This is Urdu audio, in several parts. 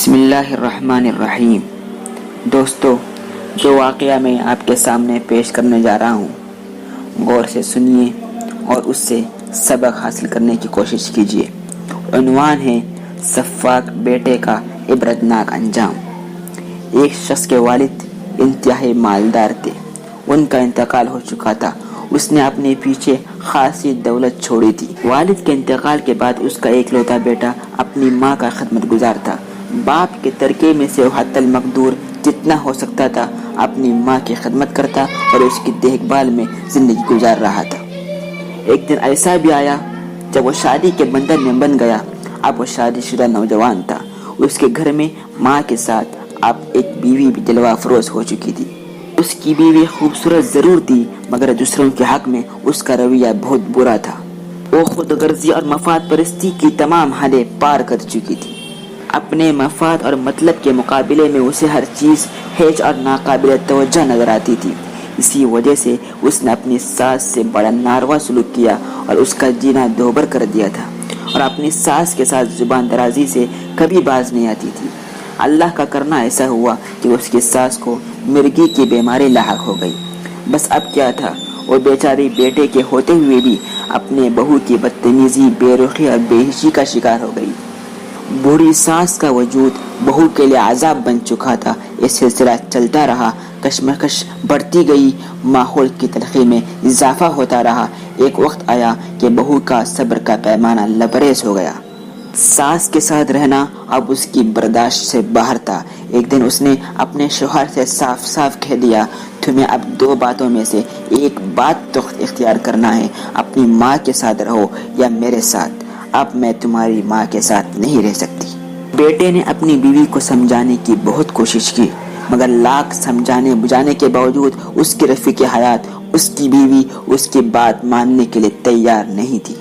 بسم اللہ الرحمن الرحیم۔ دوستو، جو واقعہ میں آپ کے سامنے پیش کرنے جا رہا ہوں، غور سے سنیے اور اس سے سبق حاصل کرنے کی کوشش کیجیے۔ عنوان ہے سفاک بیٹے کا عبرتناک انجام۔ ایک شخص کے والد انتہائی مالدار تھے، ان کا انتقال ہو چکا تھا۔ اس نے اپنے پیچھے خاصی دولت چھوڑی تھی۔ والد کے انتقال کے بعد اس کا ایک لوتا بیٹا اپنی ماں کا خدمت گزار تھا۔ باپ کے ترکے میں سے حتی المقدور جتنا ہو سکتا تھا اپنی ماں کی خدمت کرتا اور اس کی دیکھ بھال میں زندگی گزار رہا تھا۔ ایک دن ایسا بھی آیا جب وہ شادی کے بندھن میں بن گیا۔ اب وہ شادی شدہ نوجوان تھا۔ اس کے گھر میں ماں کے ساتھ اب ایک بیوی بھی جلوہ افروز ہو چکی تھی۔ اس کی بیوی خوبصورت ضرور تھی، مگر دوسروں کے حق میں اس کا رویہ بہت برا تھا۔ وہ خود غرضی اور مفاد پرستی کی تمام حدیں پار کر چکی تھی۔ اپنے مفاد اور مطلب کے مقابلے میں اسے ہر چیز ہیچ اور ناقابل توجہ نظر آتی تھی۔ اسی وجہ سے اس نے اپنی ساس سے بڑا ناروا سلوک کیا اور اس کا جینا دوبر کر دیا تھا، اور اپنی ساس کے ساتھ زبان درازی سے کبھی باز نہیں آتی تھی۔ اللہ کا کرنا ایسا ہوا کہ اس کی ساس کو مرگی کی بیماری لاحق ہو گئی۔ بس اب کیا تھا، وہ بیچاری بیٹے کے ہوتے ہوئے بھی اپنے بہو کی بدتمیزی، بے رخی اور بے حشی کا شکار ہو گئی۔ بوڑھی ساس کا وجود بہو کے لیے عذاب بن چکا تھا۔ یہ سلسلہ چلتا رہا، کشمکش بڑھتی گئی، ماحول کی تلخی میں اضافہ ہوتا رہا۔ ایک وقت آیا کہ بہو کا صبر کا پیمانہ لبریز ہو گیا۔ ساس کے ساتھ رہنا اب اس کی برداشت سے باہر تھا۔ ایک دن اس نے اپنے شوہر سے صاف صاف کہہ دیا، تمہیں اب دو باتوں میں سے ایک بات تو اختیار کرنا ہے، اپنی ماں کے ساتھ رہو یا میرے ساتھ۔ اب میں تمہاری ماں کے ساتھ نہیں رہ سکتی۔ بیٹے نے اپنی بیوی کو سمجھانے کی بہت کوشش کی، مگر لاکھ سمجھانے بجھانے کے باوجود اس کی رفیق حیات، اس کی بیوی اس کی بات ماننے کے لیے تیار نہیں تھی۔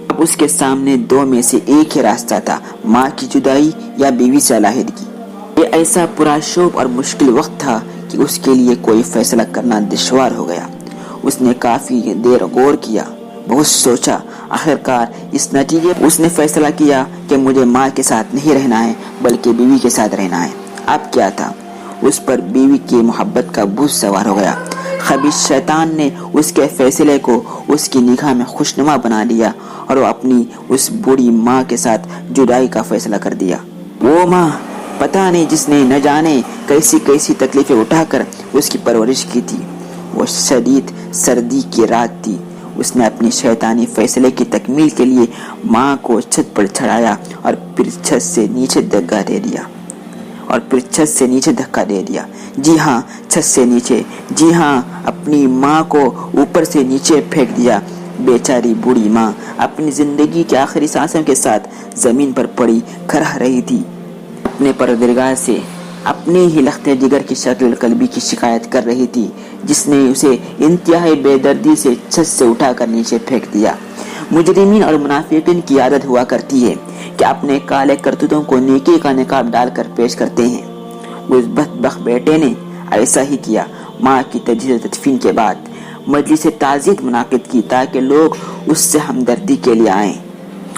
اب اس کے سامنے دو میں سے ایک ہی راستہ تھا، ماں کی جدائی یا بیوی سے علیحدگی۔ یہ ایسا پرشوب اور مشکل وقت تھا کہ اس کے لیے کوئی فیصلہ کرنا دشوار ہو گیا۔ اس نے کافی دیر غور کیا، بہت سوچا، آخرکار اس نتیجے اس نے فیصلہ کیا کہ مجھے ماں کے ساتھ نہیں رہنا ہے بلکہ بیوی کے ساتھ رہنا ہے۔ اب کیا تھا، اس پر بیوی کی محبت کا بوجھ سوار ہو گیا۔ خبیث شیطان نے اس کے فیصلے کو اس کی نگاہ میں خوشنما بنا دیا اور وہ اپنی اس بوڑھی ماں کے ساتھ جدائی کا فیصلہ کر دیا۔ وہ ماں پتہ نہیں جس نے نہ جانے کیسی کیسی تکلیفیں اٹھا کر اس کی پرورش کی تھی۔ وہ شدید سردی کی رات تھی۔ اس نے اپنی شیطانی فیصلے کی تکمیل کے لیے ماں کو چھت پر چڑھایا اور پھر چھت سے نیچے دھکا دے دیا۔ جی ہاں، چھت سے نیچے، جی ہاں، اپنی ماں کو اوپر سے نیچے پھینک دیا۔ بیچاری بوڑھی ماں اپنی زندگی کے آخری سانسوں کے ساتھ زمین پر پڑی کھرہ رہی تھی، اپنے پروردگار سے اپنے ہی لخت جگر کی شکل قلبی کی شکایت کر رہی تھی، جس نے اسے انتہائی بے دردی سے چھت سے اٹھا کر نیچے پھینک دیا۔ مجرمین اور منافقین کی عادت ہوا کرتی ہے کہ اپنے کالے کرتوتوں کو نیکی کا نقاب ڈال کر پیش کرتے ہیں۔ اس بدبخت بیٹے نے ایسا ہی کیا۔ ماں کی تجہیز تدفین کے بعد مجلس تعزیت منعقد کی تاکہ لوگ اس سے ہمدردی کے لیے آئیں،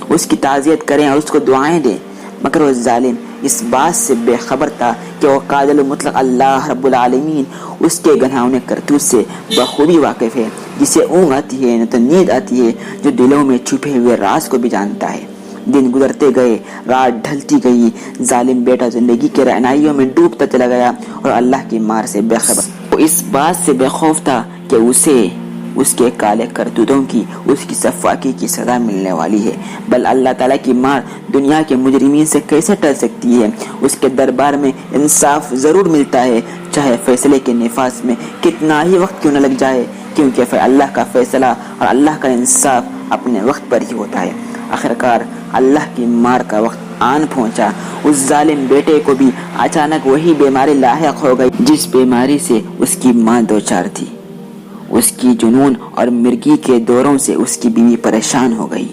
اس کی تعزیت کریں اور اس کو دعائیں دیں، مگر وہ ظالم اس بات سے بے خبر تھا کہ وہ قادر مطلق اللہ رب العالمین اس کے گناہوں کرتوت سے بخوبی واقف ہے، جسے اونگ آتی ہے نہ تو نیند آتی ہے، جو دلوں میں چھپے ہوئے راز کو بھی جانتا ہے۔ دن گزرتے گئے، رات ڈھلتی گئی، ظالم بیٹا زندگی کے رعنائیوں میں ڈوبتا چلا گیا اور اللہ کی مار سے بے خبر۔ وہ اس بات سے بے خوف تھا کہ اسے اس کے کالے کرتوتوں کی، اس کی صفاکی کی سزا ملنے والی ہے۔ بل اللہ تعالیٰ کی مار دنیا کے مجرمین سے کیسے ٹل سکتی ہے؟ اس کے دربار میں انصاف ضرور ملتا ہے، چاہے فیصلے کے نفاذ میں کتنا ہی وقت کیوں نہ لگ جائے، کیونکہ اللہ کا فیصلہ اور اللہ کا انصاف اپنے وقت پر ہی ہوتا ہے۔ آخرکار اللہ کی مار کا وقت آن پہنچا۔ اس ظالم بیٹے کو بھی اچانک وہی بیماری لاحق ہو گئی جس بیماری سے اس کی ماں دوچار تھی۔ اس کی جنون اور مرگی کے دوروں سے اس کی بیوی پریشان ہو گئی۔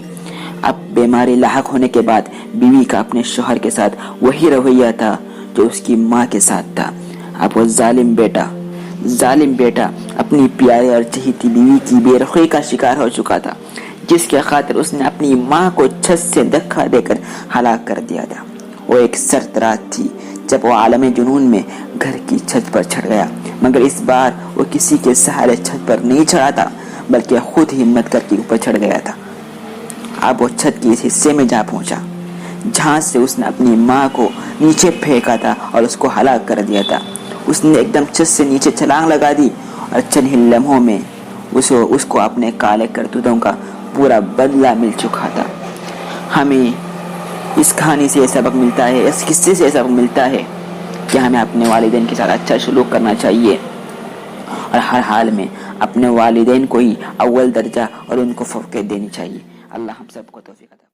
اب بیماری لاحق ہونے کے بعد بیوی کا اپنے شوہر کے ساتھ وہی رویہ تھا جو اس کی ماں کے ساتھ تھا۔ اب وہ ظالم بیٹا اپنی پیاری اور چہیتی بیوی کی بے رخی کا شکار ہو چکا تھا، جس کے خاطر اس نے اپنی ماں کو چھت سے دھکا دے کر ہلاک کر دیا تھا۔ وہ ایک سرد رات تھی جب وہ عالم جنون میں گھر کی چھت پر چڑھ گیا، مگر اس بار وہ کسی کے سہارے چھت پر نہیں چڑھا تھا بلکہ خود ہمت کر کے اوپر چڑھ گیا تھا۔ اب وہ چھت کے اس حصے میں جا پہنچا جہاں سے اس نے اپنی ماں کو نیچے پھینکا تھا اور اس کو ہلاک کر دیا تھا۔ اس نے ایک دم چھت سے نیچے چھلانگ لگا دی اور چند ہی لمحوں میں اس کو اپنے کالے کرتوتوں کا پورا بدلہ مل چکا تھا۔ ہمیں اس کہانی سے یہ سبق ملتا ہے، اس قصے سے یہ سبق ملتا ہے کہ ہمیں اپنے والدین کے ساتھ اچھا سلوک کرنا چاہیے اور ہر حال میں اپنے والدین کو ہی اول درجہ اور ان کو فوقیت دینی چاہیے۔ اللہ ہم سب کو توفیق عطا